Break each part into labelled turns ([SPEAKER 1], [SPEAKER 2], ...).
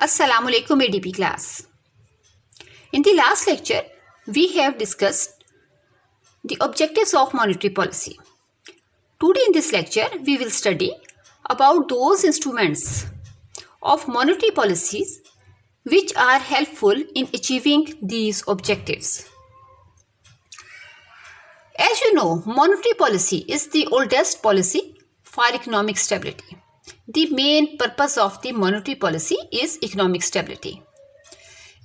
[SPEAKER 1] Assalamualaikum ADP class. In the last lecture, we have discussed the objectives of monetary policy. Today in this lecture, we will study about those instruments of monetary policies which are helpful in achieving these objectives. As you know, monetary policy is the oldest policy for economic stability. The main purpose of the monetary policy is economic stability.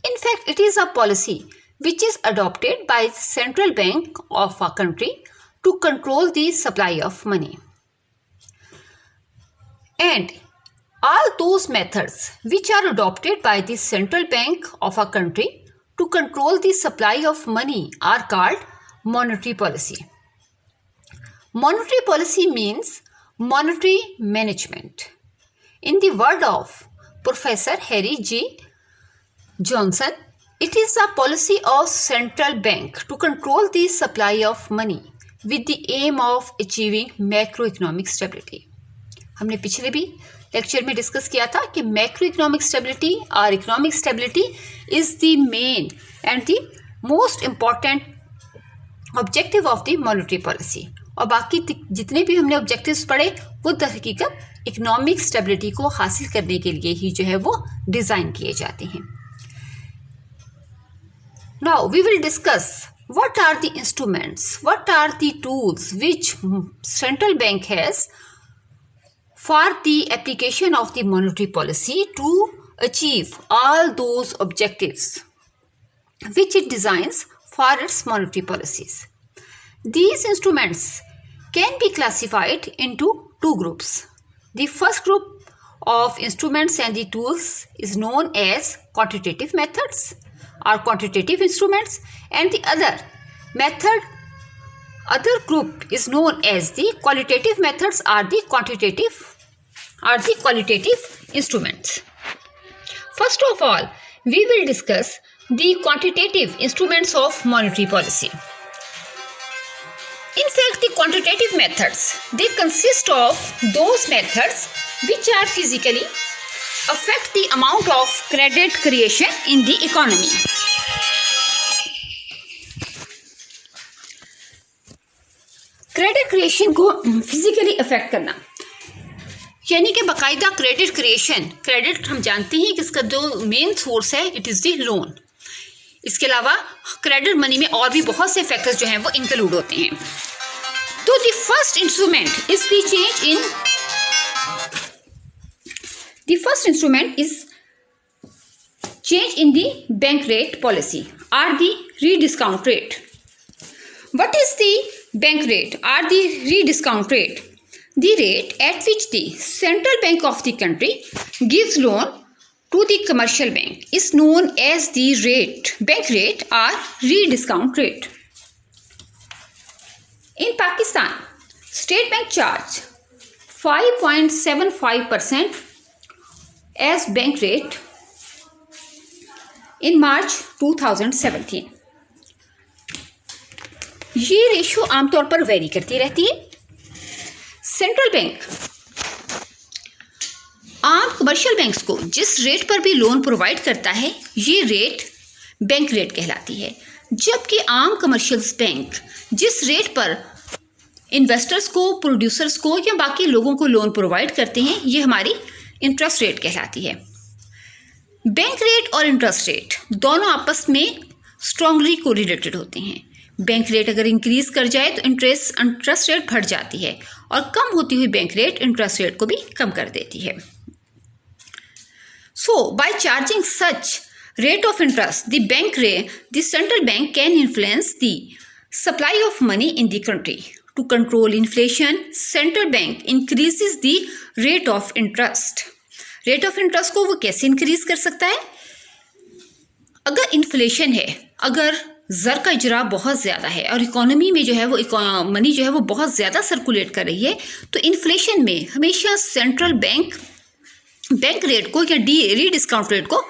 [SPEAKER 1] In fact, it is a policy which is adopted by the central bank of a country to control the supply of money. And all those methods which are adopted by the central bank of a country to control the supply of money are called monetary policy. Monetary policy means monetary management. In the word of Professor Harry G. Johnson, it is a policy of central bank to control the supply of money with the aim of achieving macroeconomic stability. हमने पिछले भी lecture में discuss किया था कि macroeconomic stability और economic stability is the main and the most important objective of the monetary policy. और बाकी जितने भी हमने ऑब्जेक्टिव्स पढ़े वो दरहकीकत इकोनॉमिक स्टेबिलिटी को हासिल करने के लिए ही जो है वो डिज़ाइन किए जाते हैं. Now we will discuss what are the instruments, what are the tools which central bank has for the application of the monetary policy to achieve all those objectives which it designs for its monetary policies. These instruments can be classified into two groups. The first group of instruments and the tools is known as quantitative methods or quantitative instruments, and the other group is known as the qualitative methods or the qualitative instruments. First of all, we will discuss the quantitative instruments of monetary policy. In fact, the quantitative methods, they consist of those methods which are physically affect the amount of credit creation in the economy. Credit creation को physically affect करना यानी कि बाकायदा credit creation. Credit हम जानते हैं कि इसका जो मेन सोर्स है इट इज़ द लोन. इसके अलावा क्रेडिट मनी में और भी बहुत से फैक्टर्स जो हैं वो इंक्लूड होते हैं. तो the first instrument is the change in the bank rate policy और the rediscount rate. What is the bank rate or the rediscount rate? The rate at which the central bank of the country gives loan to the commercial bank is known as the bank rate or rediscount rate. In Pakistan, State Bank charge 5.75% as bank rate in March 2017. ये ratio आमतौर पर very करती रहती है. Central bank आम commercial banks को जिस rate पर भी लोन प्रोवाइड करता है ये रेट बैंक रेट कहलाती है, जबकि आम कमर्शियल बैंक जिस रेट पर इन्वेस्टर्स को, प्रोड्यूसर्स को या बाकी लोगों को लोन प्रोवाइड करते हैं ये हमारी इंटरेस्ट रेट कहलाती है. बैंक रेट और इंटरेस्ट रेट दोनों आपस में स्ट्रांगली कोरिलेटेड होते हैं. बैंक रेट अगर इंक्रीज कर जाए तो इंटरेस्ट रेट बढ़ जाती है और कम होती हुई बैंक रेट इंटरेस्ट रेट को भी कम कर देती है. So by charging such rate of interest the central bank can influence the supply of money in the country. To control inflation, central bank increases the rate of interest. Rate of interest को वो कैसे increase कर सकता है? अगर inflation है, अगर ज़र का इजरा बहुत ज़्यादा है और इकोनॉमी में जो है वो मनी जो है वो बहुत ज़्यादा सर्कुलेट कर रही है तो इन्फ्लेशन में हमेशा सेंट्रल बैंक रेट को या रीडिस्काउंट रेट को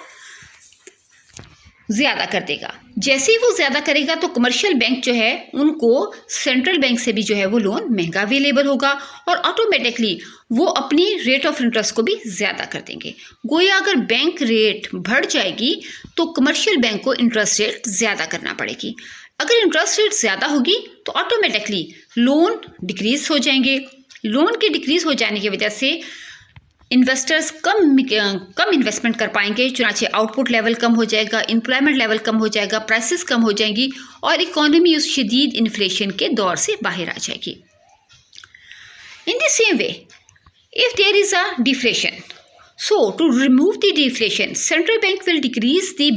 [SPEAKER 1] ज़्यादा कर देगा. जैसे ही वो ज़्यादा करेगा तो कमर्शियल बैंक जो है उनको सेंट्रल बैंक से भी जो है वो लोन महंगा अवेलेबल होगा और ऑटोमेटिकली वो अपनी रेट ऑफ इंटरेस्ट को भी ज़्यादा कर देंगे। गोया अगर बैंक रेट बढ़ जाएगी तो कमर्शियल बैंक को इंटरेस्ट रेट ज़्यादा करना पड़ेगी। अगर इंटरेस्ट रेट ज़्यादा होगी तो ऑटोमेटिकली लोन डिक्रीज हो जाएंगे। लोन के डिक्रीज हो जाने की वजह से इन्वेस्टर्स कम इन्वेस्टमेंट कर पाएंगे, चुनाचे आउटपुट लेवल कम हो जाएगा, एम्प्लॉयमेंट लेवल कम हो जाएगा, प्राइसेस कम हो जाएंगी और इकोनॉमी उस शदीद इन्फ्लेशन के दौर से बाहर आ जाएगी। In the same way, if there is a deflation, so to remove the deflation central bank will decrease the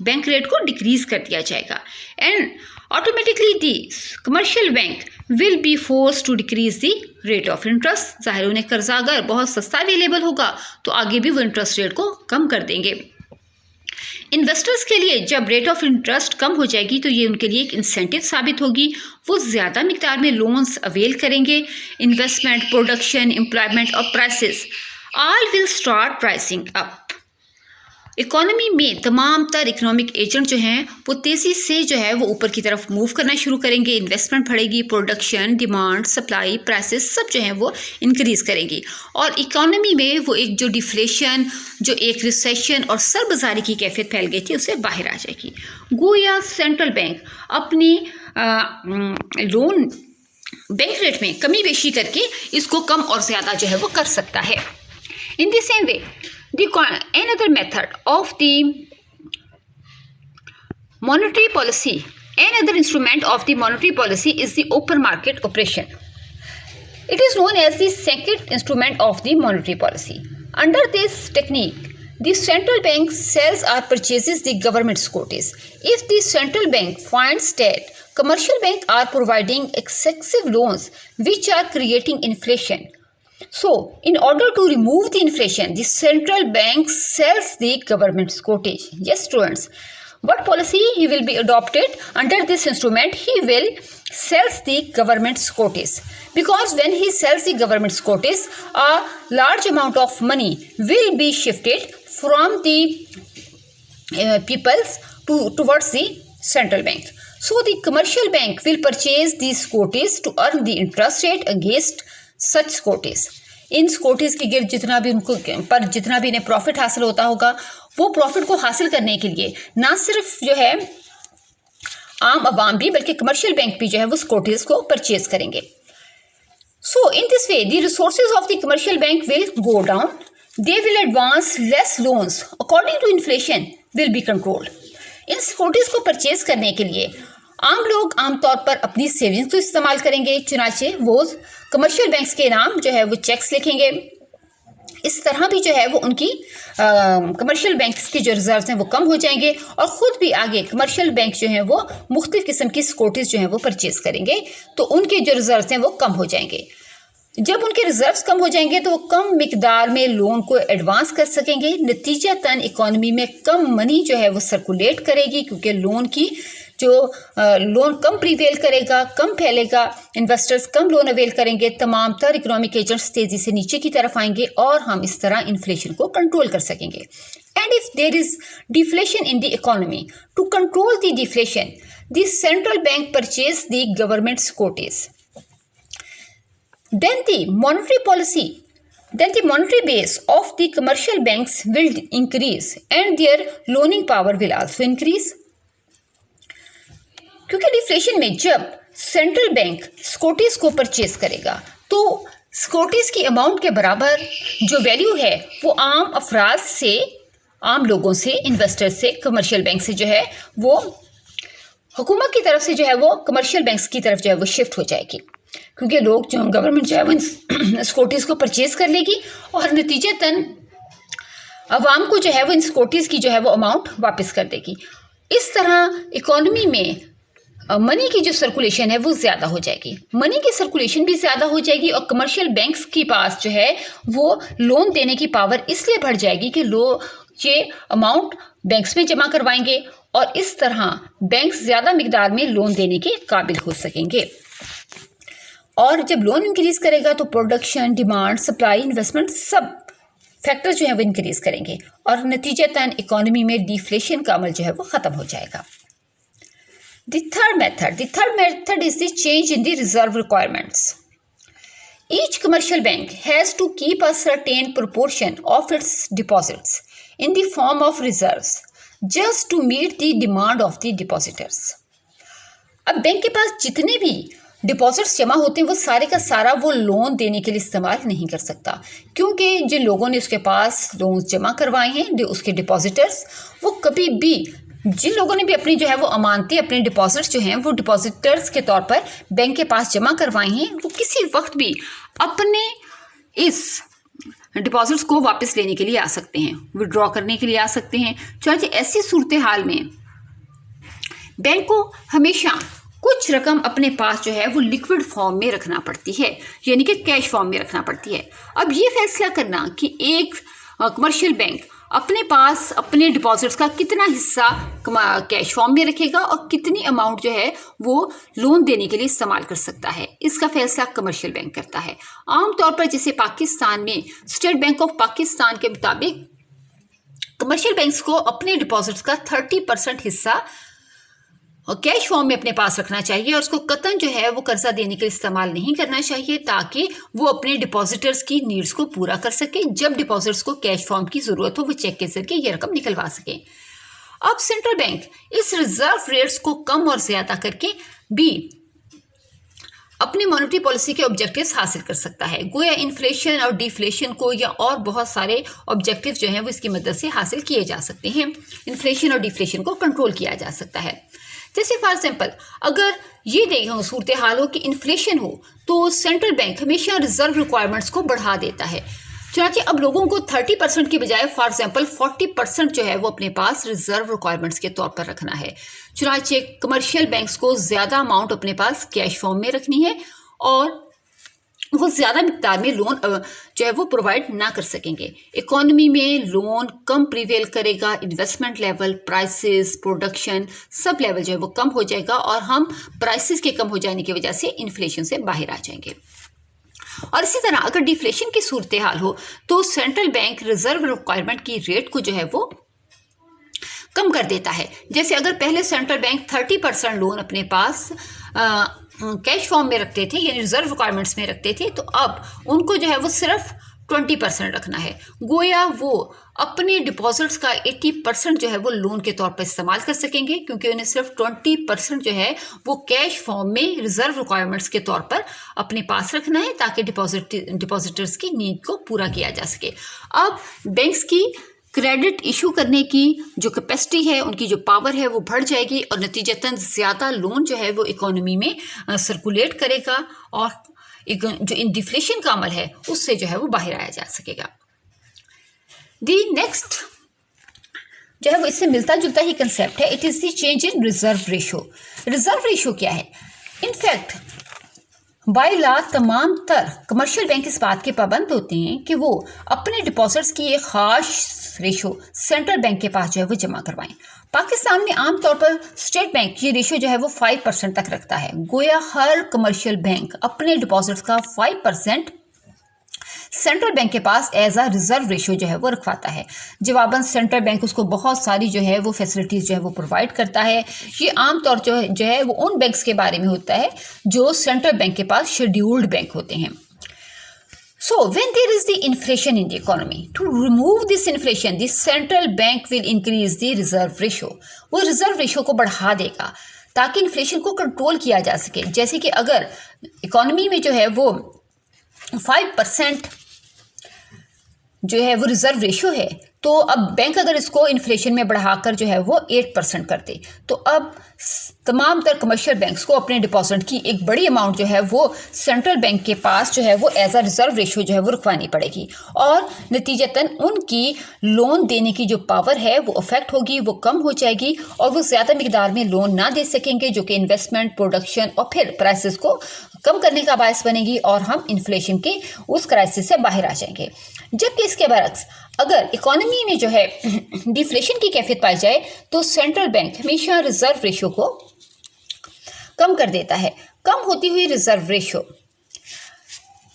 [SPEAKER 1] bank rate को डिक्रीज कर दिया जाएगा and automatically the commercial bank will be force to decrease the rate of interest. जाहिर उन्हें कर्जा अगर बहुत सस्ता अवेलेबल होगा तो आगे भी वो इंटरेस्ट रेट को कम कर देंगे। इन्वेस्टर्स के लिए जब रेट ऑफ इंटरेस्ट कम हो जाएगी तो ये उनके लिए एक इंसेंटिव साबित होगी, वो ज़्यादा मिकदार में लोन्स अवेल करेंगे। इन्वेस्टमेंट, प्रोडक्शन, एम्प्लॉयमेंट और prices all will start pricing up. Economy में तमाम तर इकोनॉमिक एजेंट जो हैं वो तेज़ी से जो है वो ऊपर की तरफ मूव करना शुरू करेंगे। इन्वेस्टमेंट बढ़ेगी, प्रोडक्शन, डिमांड, सप्लाई, प्राइसेस सब जो हैं वो इंक्रीज करेंगी और इकोनॉमी में वो एक जो डिफ्लेशन, जो एक रिसेशन और सरबाजारी की कैफियत फैल गई थी उससे बाहर आ जाएगी। गोया सेंट्रल बैंक अपनी लोन बैंक रेट में कमी बेशी करके इसको कम और ज़्यादा जो है वो कर सकता है। इन the same way, another method of the monetary policy, another instrument of the monetary policy is the open market operation. It is known as the second instrument of the monetary policy. Under this technique, the central bank sells or purchases the government securities. If the central bank finds that commercial banks are providing excessive loans which are creating inflation, so, in order to remove the inflation, the central bank sells the government securities. Yes, students, what policy he will be adopted under this instrument? He will sells the government securities, because when he sells the government securities, a large amount of money will be shifted from the people towards the central bank. So, the commercial bank will purchase these securities to earn the interest rate against such securities. In securities के गिर्द जितना भी इन्हें profit हासिल होता होगा वो profit को हासिल करने के लिए ना सिर्फ जो है आम आवाम भी बल्कि कमर्शियल बैंक भी जो है वो सिक्योरिटीज को परचेज करेंगे। So in this way the resources of the commercial bank will go down, they will advance less loans according to inflation will be controlled. इन सिक्योरिटीज को परचेज करने के लिए आम लोग आमतौर पर अपनी सेविंग्स को इस्तेमाल करेंगे, चुनाचे वो कमर्शियल बैंक्स के नाम जो है वो चेक्स लिखेंगे। इस तरह भी जो है वो उनकी कमर्शियल बैंक्स के जो रिजर्व्स हैं वो कम हो जाएंगे और ख़ुद भी आगे कमर्शियल बैंक जो हैं वो मुख्तलिफ किस्म की सिक्योरिटीज़ जो हैं वो परचेज़ करेंगे तो उनके जो रिजर्व्स हैं वो कम हो जाएंगे। जब उनके रिजर्व्स कम हो जाएंगे तो वो कम मिकदार में लोन को एडवांस कर सकेंगे। नतीजतन इकोनॉमी में कम मनी जो है वो सर्कुलेट करेगी क्योंकि लोन कम प्रीवेल करेगा, कम फैलेगा, इन्वेस्टर्स कम लोन अवेल करेंगे, तमाम तर इकोनॉमिक एजेंट्स तेज़ी से नीचे की तरफ आएंगे और हम इस तरह इन्फ्लेशन को कंट्रोल कर सकेंगे। And if there is deflation in the economy, to control the deflation the central bank purchase the government securities. Then the monetary base of the commercial banks will increase and their loaning power will also increase. क्योंकि deflation में जब central bank securities को purchase करेगा तो securities की amount के बराबर जो वैल्यू है वो आम अफराद से, आम लोगों से, इन्वेस्टर से, कमर्शियल बैंक से जो है वो हुकूमत की तरफ से जो है वो कमर्शियल बैंक्स की तरफ जो है वो शिफ्ट हो जाएगी क्योंकि लोग जो गवर्नमेंट जो है वो सिक्योरिटीज को परचेज कर लेगी और नतीजतन अवाम को जो है वो इन सिक्योरिटीज की जो है वो अमाउंट वापस कर देगी। इस तरह इकोनॉमी में मनी की जो सर्कुलेशन है वो ज़्यादा हो जाएगी, मनी की सर्कुलेशन भी ज़्यादा हो जाएगी और कमर्शियल बैंक्स के पास जो है वो लोन देने की पावर इसलिए बढ़ जाएगी कि लोग ये अमाउंट बैंक्स में जमा करवाएंगे और इस तरह बैंक्स ज़्यादा मिकदार में लोन देने के काबिल हो सकेंगे। और जब लोन इंक्रीज करेगा तो प्रोडक्शन, डिमांड, सप्लाई, इन्वेस्टमेंट सब फैक्टर जो है वो इंक्रीज करेंगे और नतीजतन इकोनॉमी में डिफ्लेशन का अमल जो है वो खत्म हो जाएगा। The third method is the change in the reserve requirements. Each commercial bank has to keep a certain proportion of its deposits in the form of reserves just to meet the demand of the depositors. अब bank के पास जितने भी deposits जमा होते हैं वो सारे का सारा वो लोन देने के लिए इस्तेमाल नहीं कर सकता, क्योंकि जिन लोगों ने उसके पास लोन जमा करवाए हैं उसके डिपॉजिटर्स, वो कभी भी जिन लोगों ने भी अपनी जो है वो अमानतें अपने डिपॉजिट्स जो हैं वो डिपॉजिटर्स के तौर पर बैंक के पास जमा करवाए हैं, वो किसी वक्त भी अपने इस डिपॉजिट्स को वापस लेने के लिए आ सकते हैं, विड्रॉ करने के लिए आ सकते हैं। चूँकि ऐसी सूरत हाल में बैंक को हमेशा कुछ रकम अपने पास जो है वो लिक्विड फॉर्म में रखना पड़ती है, यानी कि कैश फॉर्म में रखना पड़ती है। अब ये फैसला करना कि एक कमर्शियल बैंक अपने पास अपने डिपॉजिट्स का कितना हिस्सा कैश फॉर्म में रखेगा और कितनी अमाउंट जो है वो लोन देने के लिए इस्तेमाल कर सकता है, इसका फैसला कमर्शियल बैंक करता है। आमतौर पर जैसे पाकिस्तान में स्टेट बैंक ऑफ पाकिस्तान के मुताबिक कमर्शियल बैंक्स को अपने डिपॉजिट्स का 30% हिस्सा और कैश फॉर्म में अपने पास रखना चाहिए और उसको कतन जो है वो कर्जा देने के लिए इस्तेमाल नहीं करना चाहिए, ताकि वो अपने डिपॉजिटर्स की नीड्स को पूरा कर सके। जब डिपॉजिटर्स को कैश फॉर्म की जरूरत हो वो चेक के जरिए ये रकम निकलवा सके। अब सेंट्रल बैंक इस रिजर्व रेट्स को कम और ज्यादा करके भी अपनी मॉनेटरी पॉलिसी के ऑब्जेक्टिव्स हासिल कर सकता है। गोया इन्फ्लेशन और डिफ्लेशन को या और बहुत सारे ऑब्जेक्टिव जो हैं वो इसकी मदद से हासिल किए जा सकते हैं। इन्फ्लेशन और डिफ्लेशन को कंट्रोल किया जा सकता है। जैसे फॉर एग्जाम्पल अगर ये देखो सूरत हाल हो कि इन्फ्लेशन हो तो सेंट्रल बैंक हमेशा रिजर्व रिक्वायरमेंट्स को बढ़ा देता है। चूँकि अब लोगों को 30% की बजाय फॉर एग्जाम्पल 40% जो है वो अपने पास रिजर्व रिक्वायरमेंट्स के तौर पर रखना है। चुनाचे कमर्शियल बैंक्स को ज़्यादा अमाउंट अपने पास कैश फॉर्म में रखनी है और वो ज़्यादा मिकदार में लोन जो है वो प्रोवाइड ना कर सकेंगे। इकोनॉमी में लोन कम प्रिवेल करेगा, investment level, prices, production sub level जो है वो कम हो जाएगा और हम प्राइसेस के कम हो जाने की वजह से इन्फ्लेशन से बाहर आ जाएंगे। और इसी तरह अगर डिफ्लेशन की सूरत हाल हो तो सेंट्रल बैंक रिजर्व रिक्वायरमेंट की रेट को जो है वो कम कर देता है। जैसे अगर पहले सेंट्रल बैंक 30% लोन अपने पास कैश फॉर्म में रखते थे यानी रिजर्व रिक्वायरमेंट्स में रखते थे, तो अब उनको जो है वो सिर्फ 20% रखना है। गोया वो अपने डिपॉजिट्स का 80% जो है वो लोन के तौर पर इस्तेमाल कर सकेंगे, क्योंकि उन्हें सिर्फ 20% जो है वो कैश फॉर्म में रिजर्व रिक्वायरमेंट्स के तौर पर अपने पास रखना है, ताकि डिपॉजिटर्स की नीड को पूरा किया जा सके। अब बैंक्स की क्रेडिट इशू करने की जो कैपेसिटी है, उनकी जो पावर है वो बढ़ जाएगी और नतीजतन ज़्यादा लोन जो है वो इकोनॉमी में सर्कुलेट करेगा और जो डिफ्लेशन का अमल है उससे जो है वो बाहर आया जा सकेगा। दी नेक्स्ट जो है वो इससे मिलता जुलता ही कंसेप्ट है, it is the change in reserve ratio. Reserve ratio क्या है? इनफैक्ट बाय लॉ तमाम तर कमर्शियल बैंक इस बात के पाबंद होते हैं कि वो अपने डिपॉजिट्स की एक खास रेशो सेंट्रल बैंक के पास जो है वो जमा करवाएं। पाकिस्तान में आमतौर पर स्टेट बैंक ये रेशो जो है वो 5% तक रखता है। गोया हर कमर्शियल बैंक अपने डिपॉजिट्स का 5% सेंट्रल बैंक के पास एज अ रिजर्व रेशो जो है वो रखवाता है। जवाबन सेंट्रल बैंक उसको बहुत सारी जो है वो फैसिलिटीज़ जो है वो प्रोवाइड करता है। ये आमतौर जो है वो उन बैंक्स के बारे में होता है जो सेंट्रल बैंक के पास शेड्यूल्ड बैंक होते हैं। So when there is the inflation in the economy, to remove this inflation, the central bank will increase the reserve ratio. वो रिजर्व रेशो को बढ़ा देगा ताकि इन्फ्लेशन को कंट्रोल किया जा सके। जैसे कि अगर इकोनॉमी में जो है वो 5% जो है वो रिजर्व रेशो है, तो अब बैंक अगर इसको इन्फ्लेशन में बढ़ाकर जो है वो 8% कर दे, तो अब तमाम तर कमर्शियल बैंक्स को अपने डिपॉजिट की एक बड़ी अमाउंट जो है वो सेंट्रल बैंक के पास जो है वो एज अ रिजर्व रेशो जो है वो रखवानी पड़ेगी और नतीजतन उनकी लोन देने की जो पावर है वो अफेक्ट होगी, वो कम हो जाएगी और वो ज़्यादा मिकदार में लोन ना दे सकेंगे, जो कि इन्वेस्टमेंट, प्रोडक्शन और फिर प्राइसेस को कम करने का बायस बनेगी और हम इन्फ्लेशन के उस क्राइसिस से बाहर आ जाएंगे। जबकि इसके बरक्स अगर इकोनॉमी में जो है डिफ्लेशन की कैफियत पाई जाए तो सेंट्रल बैंक हमेशा रिजर्व रेशो को कम कर देता है। कम होती हुई रिजर्व रेशो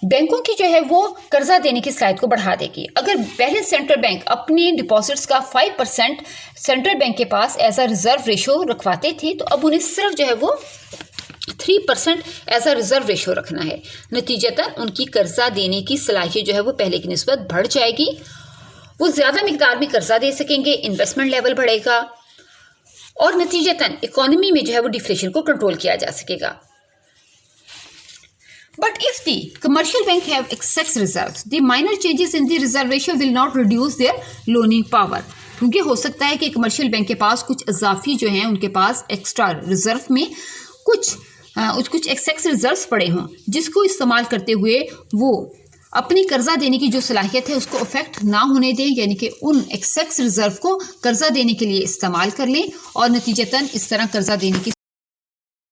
[SPEAKER 1] बैंकों की जो है वो कर्जा देने की सलाहियत को बढ़ा देगी। अगर पहले सेंट्रल बैंक अपनी डिपॉजिट्स का 5% सेंट्रल बैंक के पास एज अ रिजर्व रेशो रखवाते थे, तो अब उन्हें सिर्फ जो है वो 3% एज अ रिजर्व रेशो रखना है। नतीजतन उनकी कर्जा देने की सलाहियत जो है वो पहले की निस्बत बढ़ जाएगी। वो ज़्यादा मिकदार में कर्जा दे सकेंगे, इन्वेस्टमेंट लेवल बढ़ेगा और नतीजतन इकोनॉमी में जो है वो डिफ्लेशन को कंट्रोल किया जा सकेगा। But if the commercial bank have excess reserves, the minor changes in the reserve ratio will not reduce their loaning power. क्योंकि हो सकता है कि कमर्शियल बैंक के पास कुछ इजाफी जो हैं उनके पास एक्स्ट्रा रिजर्व में कुछ एक्सेस रिजर्व्स पड़े हों, जिसको इस्तेमाल करते हुए वो अपनी कर्जा देने की जो सलाहियत है उसको अफेक्ट ना होने दें, यानी कि उन एक्सेस रिजर्व को कर्जा देने के लिए इस्तेमाल कर लें और नतीजतन इस तरह कर्जा देने की